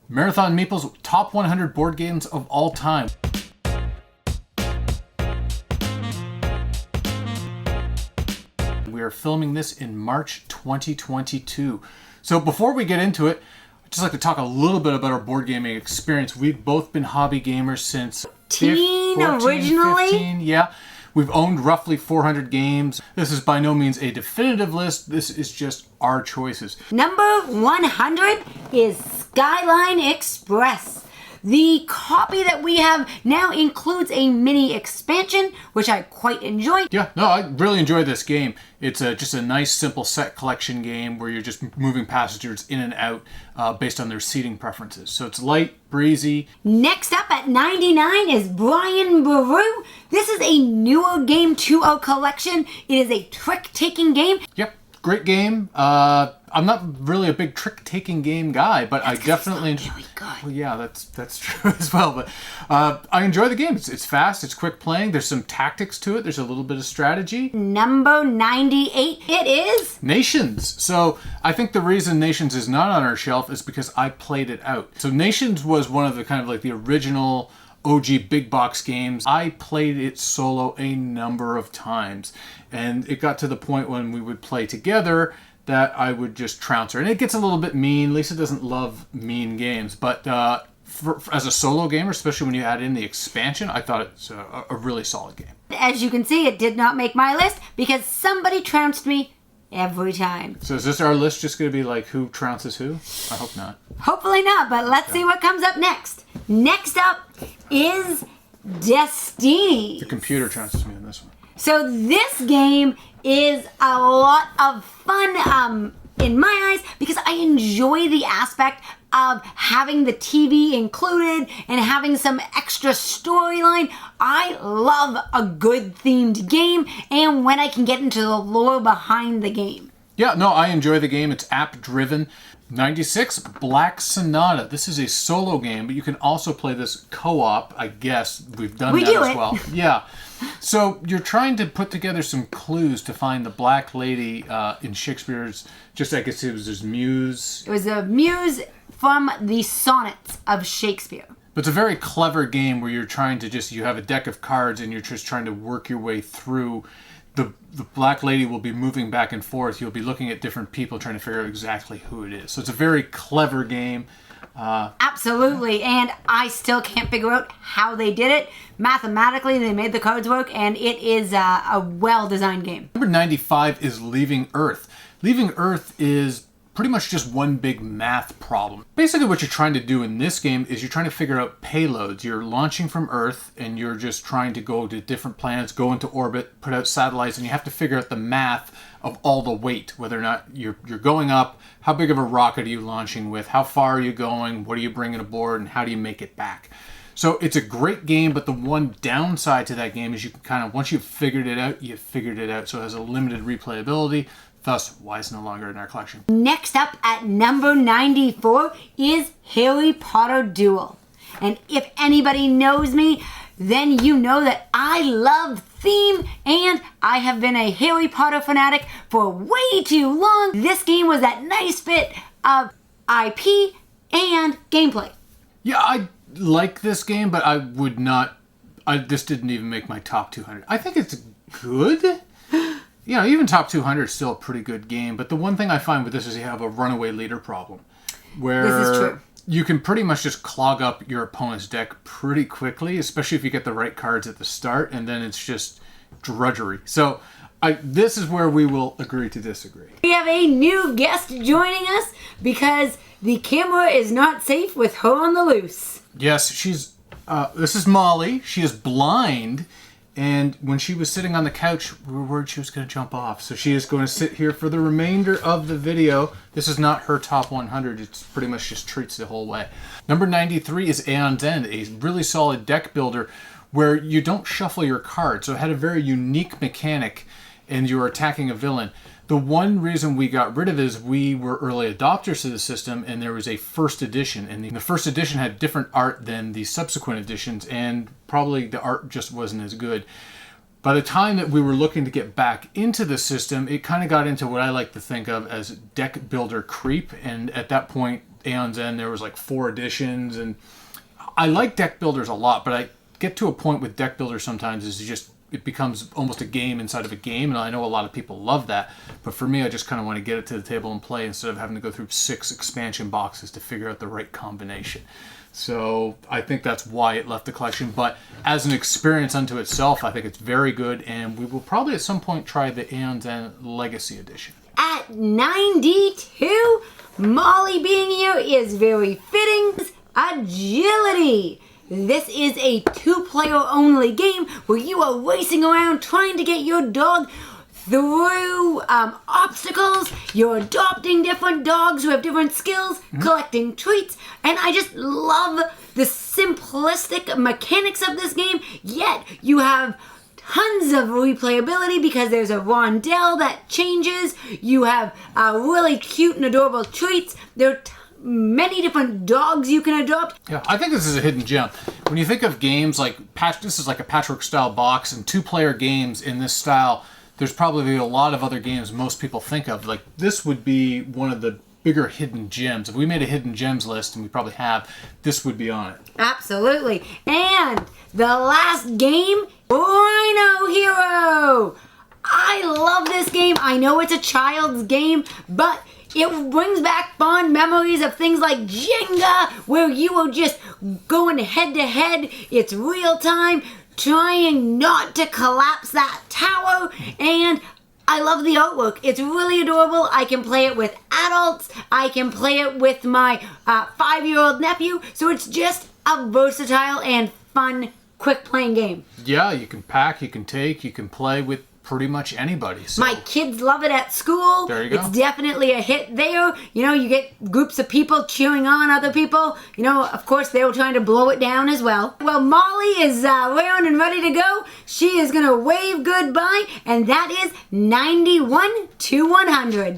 Marathon Meeples top 100 board games of all time. We are filming this in March 2022. So before we get into it, I'd just like to talk a little bit about our board gaming experience. We've both been hobby gamers since 14, originally. 15, yeah. We've owned roughly 400 games. This is by no means a definitive list. This is just our choices. Number 100 is Skyline Express. The copy that we have now includes a mini expansion, which I quite enjoyed. Yeah, no, I really enjoy this game. It's just a nice, simple set collection game where you're just moving passengers in and out based on their seating preferences. So it's light, breezy. Next up at 99 is Brian Baru. This is a newer game to our collection. It is a trick-taking game. Yep, great game. I'm not really a big trick-taking game guy, but I definitely enjoy. Really good. Well, yeah, that's true as well. But I enjoy the game. It's fast. It's quick playing. There's some tactics to it. There's a little bit of strategy. Number 98, it is Nations. So I think the reason Nations is not on our shelf is because I played it out. So Nations was one of the kind of like the original OG big box games. I played it solo a number of times, and it got to the point when we would play together that I would just trounce her. And it gets a little bit mean. Lisa doesn't love mean games, but as a solo gamer, especially when you add in the expansion, I thought it's a really solid game. As you can see, it did not make my list because somebody trounced me every time. So is this our list just going to be like who trounces who? I hope not. Hopefully not, but let's see what comes up next. Next up is Destiny. The computer trounces me on this one. So this game is a lot of fun in my eyes because I enjoy the aspect of having the TV included and having some extra storyline. I love a good themed game and when I can get into the lore behind the game. Yeah, no, I enjoy the game. It's app driven. 96, Black Sonata. This is a solo game, but you can also play this co-op, I guess. We've done that as well. Yeah. So you're trying to put together some clues to find the Black Lady in Shakespeare's, just I guess it was his muse. It was a muse from the sonnets of Shakespeare. But it's a very clever game where you're trying to you have a deck of cards and you're just trying to work your way through. The Black Lady will be moving back and forth. You'll be looking at different people trying to figure out exactly who it is. So it's a very clever game. Absolutely, and I still can't figure out how they did it. Mathematically, they made the cards work, and it is a well-designed game. Number 95 is Leaving Earth. Leaving Earth is pretty much just one big math problem. Basically what you're trying to do in this game is you're trying to figure out payloads. You're launching from Earth and you're just trying to go to different planets, go into orbit, put out satellites, and you have to figure out the math of all the weight, whether or not you're going up, how big of a rocket are you launching with, how far are you going, what are you bringing aboard, and how do you make it back. So it's a great game, but the one downside to that game is you can kind of, once you've figured it out, you've figured it out. So it has a limited replayability. Thus, why it's no longer in our collection. Next up at number 94 is Harry Potter Duel. And if anybody knows me, then you know that I love theme and I have been a Harry Potter fanatic for way too long. This game was that nice fit of IP and gameplay. Yeah, I like this game, but I would not, this didn't even make my top 200. I think it's good. You know, even top 200 is still a pretty good game, but the one thing I find with this is you have a runaway leader problem. Where this is true. You can pretty much just clog up your opponent's deck pretty quickly, especially if you get the right cards at the start, and then it's just drudgery. So this is where we will agree to disagree. We have a new guest joining us because the camera is not safe with her on the loose. Yes, this is Molly. She is blind. And when she was sitting on the couch, we were worried she was going to jump off. So she is going to sit here for the remainder of the video. This is not her top 100. It's pretty much just treats the whole way. Number 93 is Aeon's End, a really solid deck builder where you don't shuffle your cards. So it had a very unique mechanic and you're attacking a villain. The one reason we got rid of it is we were early adopters to the system and there was a first edition. And the first edition had different art than the subsequent editions and probably the art just wasn't as good. By the time that we were looking to get back into the system, it kind of got into what I like to think of as deck builder creep. And at that point, Aeon's End there was like 4 editions, and I like deck builders a lot, but I get to a point with deck builders sometimes is it becomes almost a game inside of a game, and I know a lot of people love that, but for me I just kind of want to get it to the table and play instead of having to go through 6 expansion boxes to figure out the right combination. So I think that's why it left the collection, but as an experience unto itself, I think it's very good, and we will probably at some point try the Aeon's End Legacy Edition. At 92, Molly being here is very fitting. Agility. This is a 2-player only game where you are racing around trying to get your dog through obstacles. You're adopting different dogs who have different skills, collecting treats, and I just love the simplistic mechanics of this game, yet you have tons of replayability because there's a rondelle that changes. You have really cute and adorable treats. There are many different dogs you can adopt. Yeah, I think this is a hidden gem. When you think of games like this is like a patchwork style box, and 2-player games in this style, there's probably a lot of other games most people think of. Like this would be one of the bigger hidden gems. If we made a hidden gems list, and we probably have, this would be on it. Absolutely. And the last game, Rhino Hero. I love this game. I know it's a child's game, but it brings back fond memories of things like Jenga, where you are just going head to head. It's real time, trying not to collapse that tower, and I love the artwork. It's really adorable. I can play it with adults. I can play it with my 5-year-old nephew, so it's just a versatile and fun, quick playing game. Yeah, you can pack, you can take, you can play with pretty much anybody. So. My kids love it at school. There you go. It's definitely a hit there. You know, you get groups of people cheering on other people. You know, of course, they were trying to blow it down as well. Well, Molly is round and ready to go. She is going to wave goodbye, and that is 91 to 100.